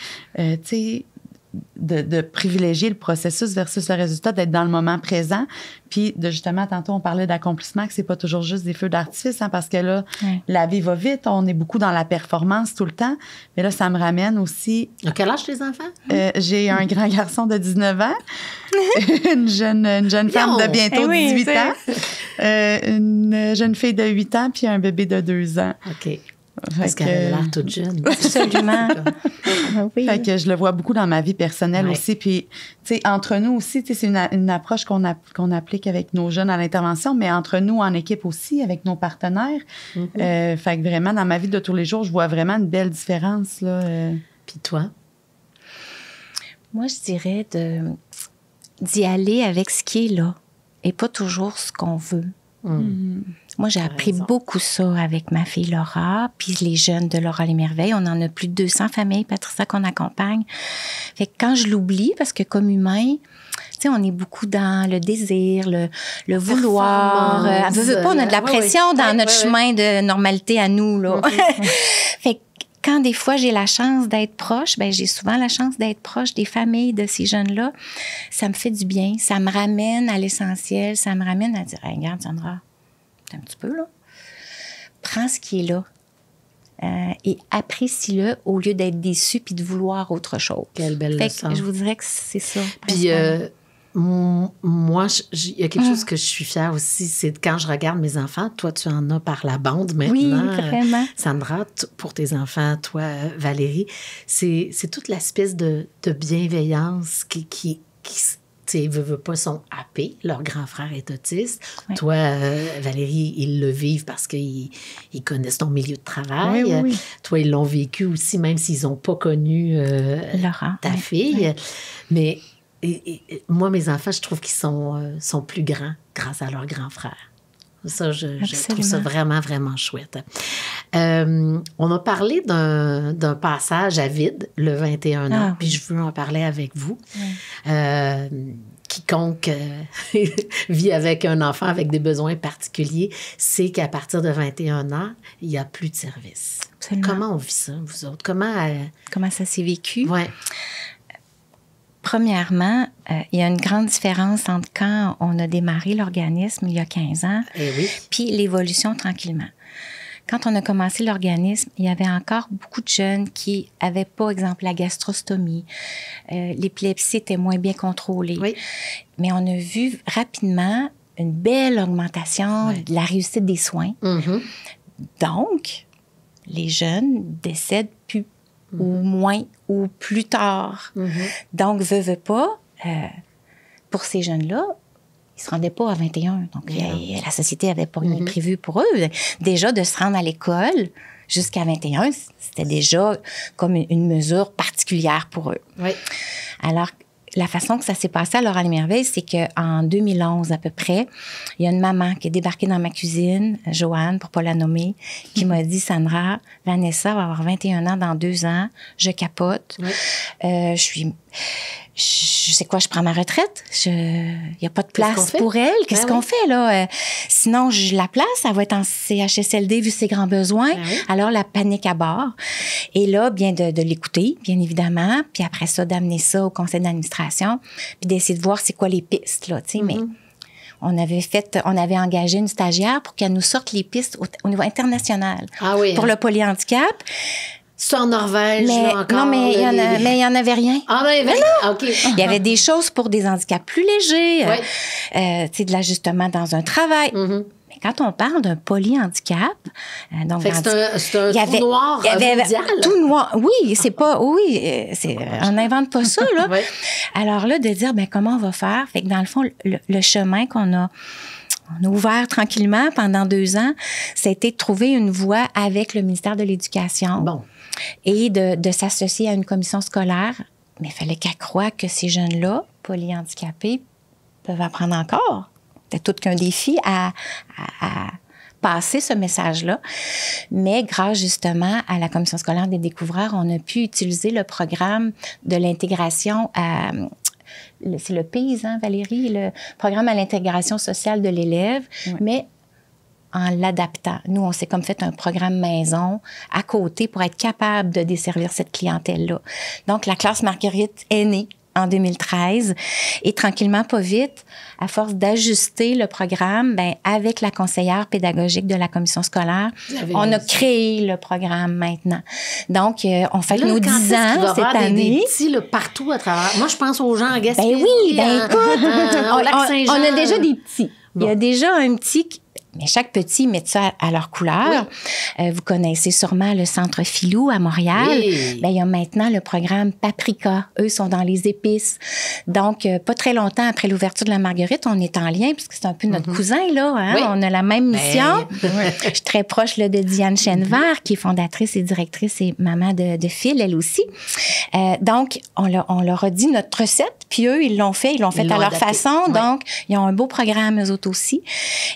de privilégier le processus versus le résultat, d'être dans le moment présent. Puis, justement, tantôt, on parlait d'accomplissement, que c'est pas toujours juste des feux d'artifice, hein, parce que là, la vie va vite, on est beaucoup dans la performance tout le temps. Mais là, ça me ramène aussi... À quel âge les enfants? J'ai un grand garçon de 19 ans, une jeune femme de bientôt 18 ans, une jeune fille de 8 ans, puis un bébé de 2 ans. OK. Parce qu'elle a l'air toute jeune. Absolument. Fait que je le vois beaucoup dans ma vie personnelle aussi. Puis, tu sais, entre nous aussi, c'est une approche qu'on applique avec nos jeunes à l'intervention, mais entre nous en équipe aussi, avec nos partenaires. Fait que vraiment, dans ma vie de tous les jours, je vois vraiment une belle différence, là. Puis toi? Moi, je dirais d'y aller avec ce qui est là et pas toujours ce qu'on veut. Moi, j'ai appris beaucoup ça avec ma fille Laura, puis les jeunes de Laura Les Merveilles. On en a plus de 200 familles, Patricia, qu'on accompagne. Fait que quand je l'oublie, parce que comme humain, tu sais, on est beaucoup dans le désir, le vouloir. On a de la pression dans notre chemin de normalité à nous, là. Fait que quand des fois j'ai la chance d'être proche, j'ai souvent la chance d'être proche des familles de ces jeunes-là, ça me fait du bien. Ça me ramène à l'essentiel. Ça me ramène à dire, hey, regarde, Sandra, un petit peu, là. Prends ce qui est là et apprécie-le au lieu d'être déçu puis de vouloir autre chose. Quelle belle leçon. Je vous dirais que c'est ça. Puis moi, il y a quelque chose que je suis fière aussi, c'est quand je regarde mes enfants. Toi, tu en as par la bande maintenant. Oui, vraiment. Sandra, pour tes enfants, toi, Valérie, c'est toute l'espèce de bienveillance qui tu sais, veut pas, sont happés. Leur grand frère est autiste. Oui. Toi, Valérie, ils le vivent parce qu'ils connaissent ton milieu de travail. Oui. Toi, ils l'ont vécu aussi, même s'ils n'ont pas connu Laura, ta fille. Oui. Mais moi, mes enfants, je trouve qu'ils sont plus grands grâce à leur grand frère. Ça, je trouve ça vraiment, vraiment chouette. On a parlé d'un passage à vide le 21 ans, puis je veux en parler avec vous. quiconque vit avec un enfant avec des besoins particuliers, c'est qu'à partir de 21 ans, il n'y a plus de service. Absolument. Comment on vit ça, vous autres? Comment ça s'est vécu? Oui. Premièrement, il y a une grande différence entre quand on a démarré l'organisme il y a 15 ans, puis l'évolution tranquillement. Quand on a commencé l'organisme, il y avait encore beaucoup de jeunes qui n'avaient pas, exemple, la gastrostomie. L'épilepsie était moins bien contrôlée. Oui. Mais on a vu rapidement une belle augmentation de la réussite des soins. Mm-hmm. Donc, les jeunes décèdent plus ou moins ou plus tard. Mm-hmm. Donc, veut pas, pour ces jeunes-là, ils se rendaient pas à 21. Donc, la société avait pas prévu pour eux. Déjà, de se rendre à l'école jusqu'à 21, c'était déjà comme une mesure particulière pour eux. Oui. Alors, la façon que ça s'est passé à Laura les Merveilles, c'est qu'en 2011 à peu près, il y a une maman qui est débarquée dans ma cuisine, Joanne, pour pas la nommer, qui m'a dit, Sandra, Vanessa va avoir 21 ans dans 2 ans, je capote, je sais quoi, je prends ma retraite. Il n'y a pas de place pour elle. Qu'est-ce qu'on fait, là? Sinon, je la place, elle va être en CHSLD vu ses grands besoins. Alors, la panique à bord. Et là, bien de l'écouter, bien évidemment. Puis après ça, d'amener ça au conseil d'administration. Puis d'essayer de voir c'est quoi les pistes, là, tu sais. Mais on avait engagé une stagiaire pour qu'elle nous sorte les pistes au niveau international. Pour le polyhandicap. C'est en Norvège, là, encore? Non, mais il n'y en avait rien. Ah, non, il y avait rien? OK. Il y avait des choses pour des handicaps plus légers, tu sais, de l'ajustement dans un travail. Mm-hmm. Mais quand on parle d'un polyhandicap, donc c'est un trou noir mondial. Tout noir. Oui, c'est pas... Oui, on n'invente pas ça, là. Alors là, de dire, comment on va faire? Fait que dans le fond, le chemin qu'on a... On a ouvert tranquillement pendant 2 ans. Ça a été de trouver une voie avec le ministère de l'Éducation et de s'associer à une commission scolaire. Mais il fallait qu'elle croie que ces jeunes-là, polyhandicapés, peuvent apprendre encore. C'était tout qu'un défi à passer ce message-là. Mais grâce justement à la commission scolaire des découvreurs, on a pu utiliser le programme de l'intégration c'est le PIS, Valérie, le programme à l'intégration sociale de l'élève, mais en l'adaptant. Nous, on s'est comme fait un programme maison à côté pour être capable de desservir cette clientèle-là. Donc, la classe Marguerite est née en 2013 et tranquillement, pas vite, à force d'ajuster le programme, avec la conseillère pédagogique de la commission scolaire, on a créé le programme maintenant. Donc, on fait nos 10 ans cette année. Des petits là, partout à travers. Moi, je pense aux gens en Gaspésie. Écoute, on a déjà des petits. Bon. Il y a déjà un petit... Mais chaque petit met ça à leur couleur. Vous connaissez sûrement le Centre Filou à Montréal. Il y a maintenant le programme Paprika. Eux sont dans les épices. Donc, pas très longtemps après l'ouverture de la Marguerite, on est en lien, puisque c'est un peu notre cousin, là. On a la même mission. Je suis très proche là, de Diane Chenevert, qui est fondatrice et directrice et maman de Phil, elle aussi. Donc, on leur a dit notre recette, puis eux, ils l'ont fait à leur adapté. Façon. Donc, ils ont un beau programme, eux autres aussi.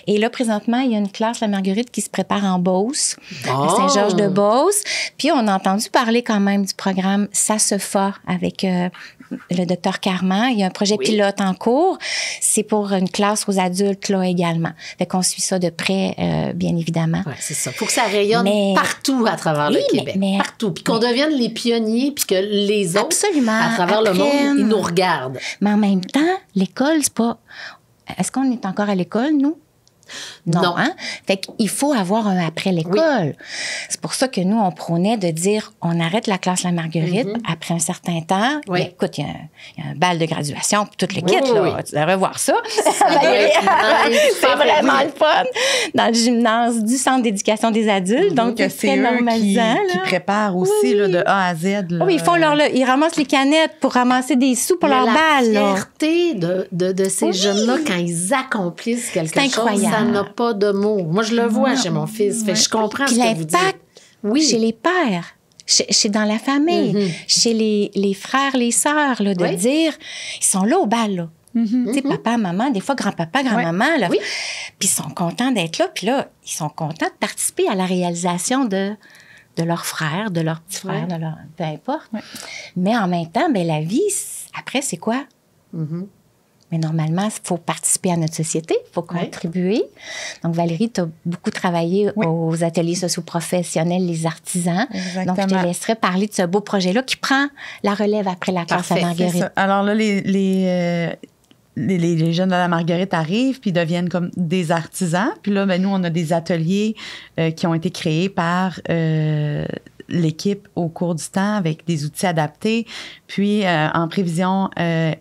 Et là, présentement, il y a une classe, la Marguerite, qui se prépare en Beauce, à Saint-Georges-de-Beauce. Puis, on a entendu parler quand même du programme Ça se fait avec le docteur Carman. Il y a un projet pilote en cours. C'est pour une classe aux adultes, là, également. Fait qu'on suit ça de près, bien évidemment. Oui, c'est ça. Il faut que ça rayonne partout à travers le Québec. Partout. Puis qu'on devienne les pionniers, puis que les autres, à travers le monde, ils nous regardent. Mais en même temps, l'école, c'est pas... Est-ce qu'on est encore à l'école, nous? Non. Fait qu'il faut avoir un après l'école. C'est pour ça que nous, on prônait de dire, on arrête la classe La Marguerite après un certain temps. Mais écoute, il y a un bal de graduation, puis tout le kit, là. Tu devrais voir ça. C'est vraiment le fun. Dans le gymnase du Centre d'éducation des adultes. Donc, c'est eux qui préparent aussi là, de A à Z. Là. Oui, ils ramassent les canettes pour ramasser des sous pour leur balle. La fierté de ces jeunes-là quand ils accomplissent quelque chose. Incroyable. Ça n'a pas de mots. Moi, je le vois chez mon fils. Fait que je comprends ce que vous dites. Chez les pères, chez dans la famille, chez les frères, les sœurs, là, de dire, ils sont là au bal, là. Tu sais, papa, maman, des fois grand-papa, grand-maman, là. Puis ils sont contents d'être là. Puis là, ils sont contents de participer à la réalisation de leurs frères, de leurs petits frères, de leur, peu importe. Mais en même temps, la vie, après, c'est quoi? Mais normalement, il faut participer à notre société, il faut contribuer. Donc, Valérie, tu as beaucoup travaillé aux ateliers socioprofessionnels, les artisans. Exactement. Donc, je te laisserai parler de ce beau projet-là qui prend la relève après la classe à Marguerite. Alors là, les jeunes de la Marguerite arrivent puis deviennent comme des artisans. Puis là, nous, on a des ateliers qui ont été créés par l'équipe au cours du temps avec des outils adaptés, puis en prévision,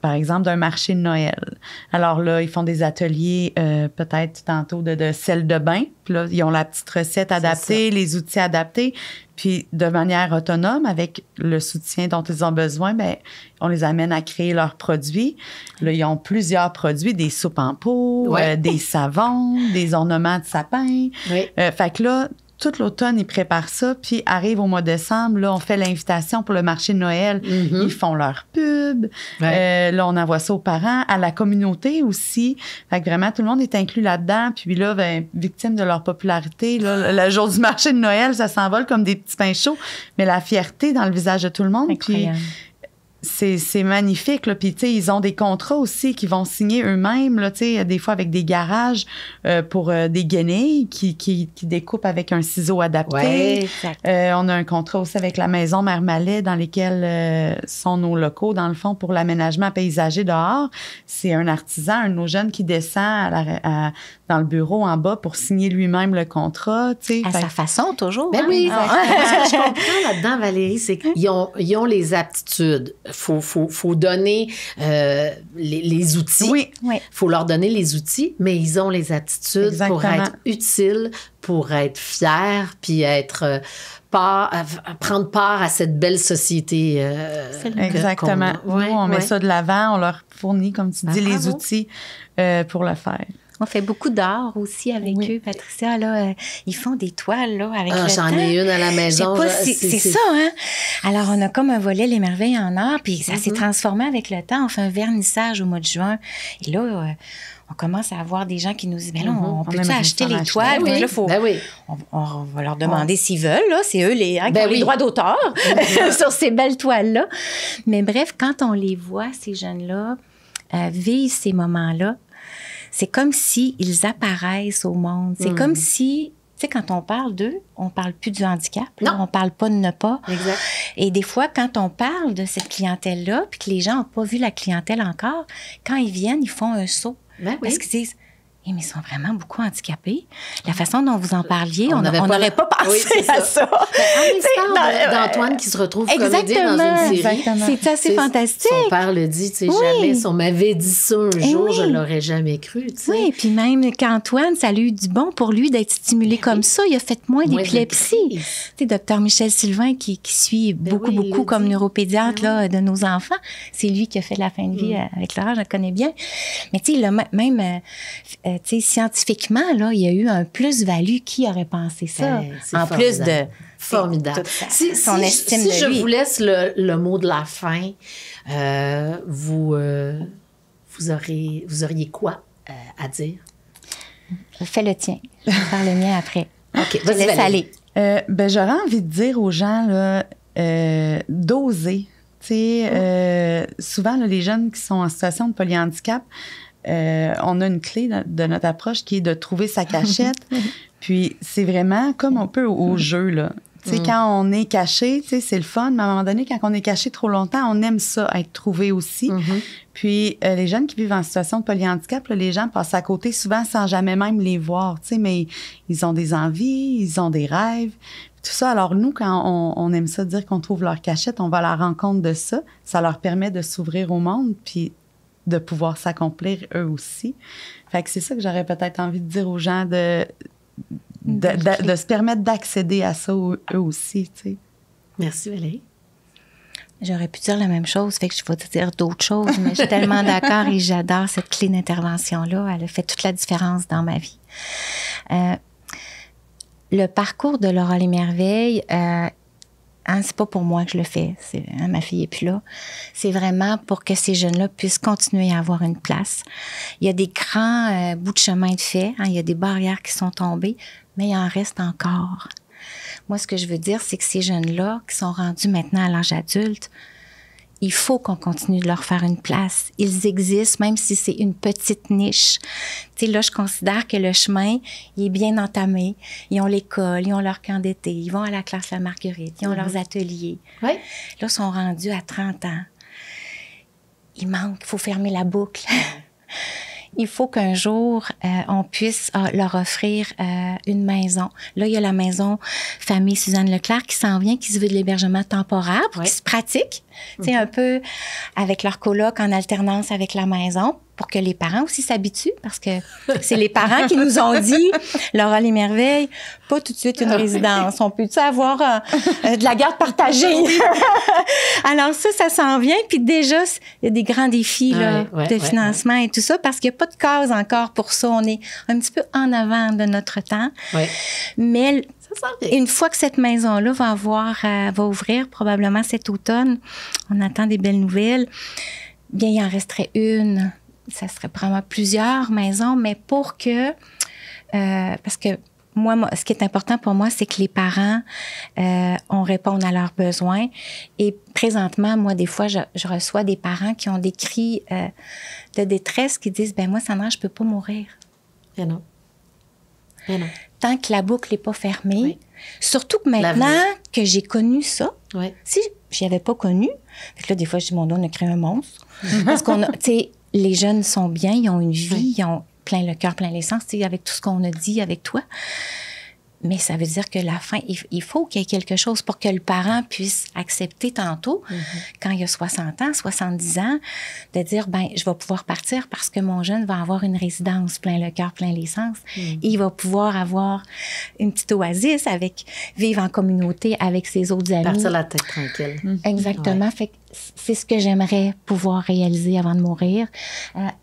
par exemple, d'un marché de Noël. Alors là, ils font des ateliers peut-être tantôt de sel de bain. Puis là, ils ont la petite recette adaptée, les outils adaptés. Puis de manière autonome, avec le soutien dont ils ont besoin, bien, on les amène à créer leurs produits. Là, ils ont plusieurs produits, des soupes en pot, des savons, des ornements de sapin. Fait que là, tout l'automne, ils préparent ça, puis arrive au mois de décembre, là, on fait l'invitation pour le marché de Noël. Ils font leur pub. Là, on envoie ça aux parents, à la communauté aussi. Fait que vraiment, tout le monde est inclus là-dedans. Puis là, ben, victime de leur popularité, là, le jour du marché de Noël, ça s'envole comme des petits pains chauds. Mais la fierté dans le visage de tout le monde. Incroyable. Puis c'est magnifique, là. Puis, tu sais, ils ont des contrats aussi qu'ils vont signer eux-mêmes, là, tu sais, des fois avec des garages pour des guenilles qui découpent avec un ciseau adapté. Ouais, exact. On a un contrat aussi avec la maison Mère Mallet dans lesquels sont nos locaux, dans le fond, pour l'aménagement paysager dehors. C'est un artisan, un de nos jeunes qui descend dans le bureau en bas pour signer lui-même le contrat, tu sais. À sa façon, toujours. Ben oui. Ce que je comprends là-dedans, Valérie, c'est qu'ils ont les aptitudes. Faut donner les outils. Oui. Faut leur donner les outils, mais ils ont les aptitudes pour être utiles, pour être fiers, puis être prendre part à cette belle société. Exactement. Nous, on met ça de l'avant, on leur fournit, comme tu dis, les outils pour le faire. On fait beaucoup d'art aussi avec eux, Patricia. Là, ils font des toiles là, avec le temps. J'en ai une à la maison. C'est ça, hein? Alors, on a comme un volet Les Merveilles en art, puis ça s'est transformé avec le temps. On fait un vernissage au mois de juin. Et là, on commence à avoir des gens qui nous disent, bien là, on peut-tu acheter les toiles? Puis là, on va leur demander s'ils veulent. Là, c'est eux qui ont les droits d'auteur sur ces belles toiles-là. Mais bref, quand on les voit, ces jeunes-là, vivent ces moments-là, c'est comme s'ils apparaissent au monde. C'est comme si, tu sais, quand on parle d'eux, on parle plus du handicap. Là, on parle pas de ne pas. Exact. Et des fois, quand on parle de cette clientèle-là, puis que les gens n'ont pas vu la clientèle encore, quand ils viennent, ils font un saut. Parce qu'ils disent, mais ils sont vraiment beaucoup handicapés. La façon dont vous en parliez, on n'aurait pas pensé à ça. d'Antoine qui se retrouve comédien dans une série. C'est assez fantastique. Son père le dit, tu sais, jamais. Si on m'avait dit ça un jour, je l'aurais jamais cru, tu sais. Oui, puis même qu'Antoine, ça a eu du bon pour lui d'être stimulé comme ça. Il a fait moins d'épilepsie. Tu sais, docteur Michel Sylvain, qui suit beaucoup comme neuropédiatre là, de nos enfants, c'est lui qui a fait la fin de vie avec Laura, je le connais bien. Mais tu sais, même... tu sais, scientifiquement, là, il y a eu un plus-value. Qui aurait pensé ça? En plus de... Formidable. Son estime de lui. Si je vous laisse le mot de la fin, vous auriez quoi à dire? Fais le tien. Je vais faire le mien après. OK, je laisse aller. J'aurais envie de dire aux gens là, d'oser. Tu sais, souvent, là, les jeunes qui sont en situation de polyhandicap, on a une clé de notre approche qui est de trouver sa cachette. Puis c'est vraiment comme un peu au jeu, là. Tu sais, quand on est caché, tu sais, c'est le fun, mais à un moment donné, quand on est caché trop longtemps, on aime ça, être trouvé aussi. Puis les jeunes qui vivent en situation de polyhandicap, là, les gens passent à côté souvent sans jamais même les voir, tu sais, mais ils ont des envies, ils ont des rêves, tout ça. Alors nous, quand on aime ça dire qu'on trouve leur cachette, on va à la rencontre de ça. Ça leur permet de s'ouvrir au monde, puis de pouvoir s'accomplir eux aussi. Fait que c'est ça que j'aurais peut-être envie de dire aux gens de se permettre d'accéder à ça eux aussi, tu sais. Merci, Valérie. J'aurais pu dire la même chose, fait que je vais te dire d'autres choses, mais je suis tellement d'accord et j'adore cette clé d'intervention-là. Elle a fait toute la différence dans ma vie. Le parcours de Laura Les Merveilles, c'est pas pour moi que je le fais. Ma fille est plus là. C'est vraiment pour que ces jeunes-là puissent continuer à avoir une place. Il y a des grands bouts de chemin de fait. Il y a des barrières qui sont tombées, mais il en reste encore. Moi, ce que je veux dire, c'est que ces jeunes-là, qui sont rendus maintenant à l'âge adulte, il faut qu'on continue de leur faire une place. Ils existent, même si c'est une petite niche. Tu sais, là, je considère que le chemin, il est bien entamé. Ils ont l'école, ils ont leur camp d'été, ils vont à la classe La Marguerite, ils ont leurs ateliers. Oui. Là, ils sont rendus à 30 ans. Il manque, il faut fermer la boucle. Il faut qu'un jour, on puisse leur offrir une maison. Là, il y a la maison Famille Suzanne Leclerc qui s'en vient, qui se veut de l'hébergement temporaire pour qu'ils se pratiquent, tu sais, un peu avec leur coloc en alternance avec la maison, pour que les parents aussi s'habituent, parce que c'est les parents qui nous ont dit, Laura Les Merveilles, pas tout de suite une résidence. On peut-tu avoir de la garde partagée? Alors ça s'en vient. Puis déjà, il y a des grands défis là, de financement et tout ça, parce qu'il n'y a pas de case encore pour ça. On est un petit peu en avant de notre temps. Ouais. Mais une fois que cette maison-là va ouvrir, probablement cet automne, on attend des belles nouvelles, bien, il en resterait une. Ça serait probablement plusieurs maisons, mais pour que... parce que moi, ce qui est important pour moi, c'est que les parents, on réponde à leurs besoins. Et présentement, moi, des fois, je reçois des parents qui ont des cris de détresse qui disent, ben moi, Sandra, je peux pas mourir. Et non. Et non. Tant que la boucle n'est pas fermée. Surtout que maintenant que j'ai connu ça, si je n'y avais pas connu, fait que là, des fois, je dis, mon Dieu, on a créé un monstre. Parce qu'on a, tu sais, les jeunes sont bien, ils ont une vie, ils ont plein le cœur, plein l'essence, tu sais, avec tout ce qu'on a dit avec toi. Mais ça veut dire que la fin, il faut qu'il y ait quelque chose pour que le parent puisse accepter tantôt, quand il a 60 ans, 70 ans, de dire, ben je vais pouvoir partir parce que mon jeune va avoir une résidence plein le cœur, plein l'essence. Il va pouvoir avoir une petite oasis vivre en communauté avec ses autres amis. Partir la tête tranquille. Exactement. Fait que c'est ce que j'aimerais pouvoir réaliser avant de mourir.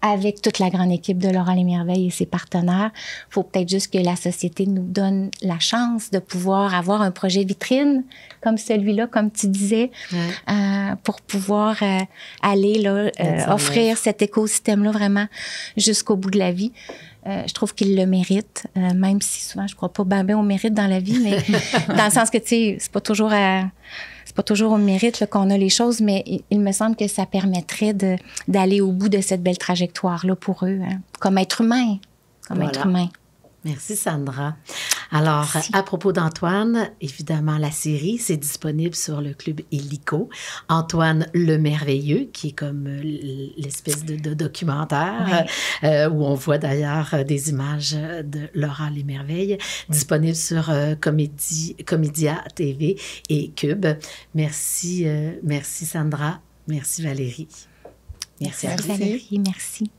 Avec toute la grande équipe de Laura Les Merveilles et ses partenaires, il faut peut-être juste que la société nous donne la chance de pouvoir avoir un projet vitrine comme celui-là, comme tu disais, pour pouvoir aller là, offrir cet écosystème-là vraiment jusqu'au bout de la vie. Je trouve qu'il le mérite, même si souvent je crois pas bien au mérite dans la vie, mais dans le sens que, tu sais, c'est pas toujours au mérite là, qu'on a les choses, mais il me semble que ça permettrait d'aller au bout de cette belle trajectoire-là pour eux, hein, comme être humain. Être humain. Merci, Sandra. Alors, à propos d'Antoine, évidemment, la série, c'est disponible sur le Club Illico. Antoine le Merveilleux, qui est comme l'espèce de documentaire, où on voit d'ailleurs des images de Laura Les Merveilles, disponible sur Comédia TV et Cube. Merci, merci Sandra. Merci Valérie. Merci Valérie, merci.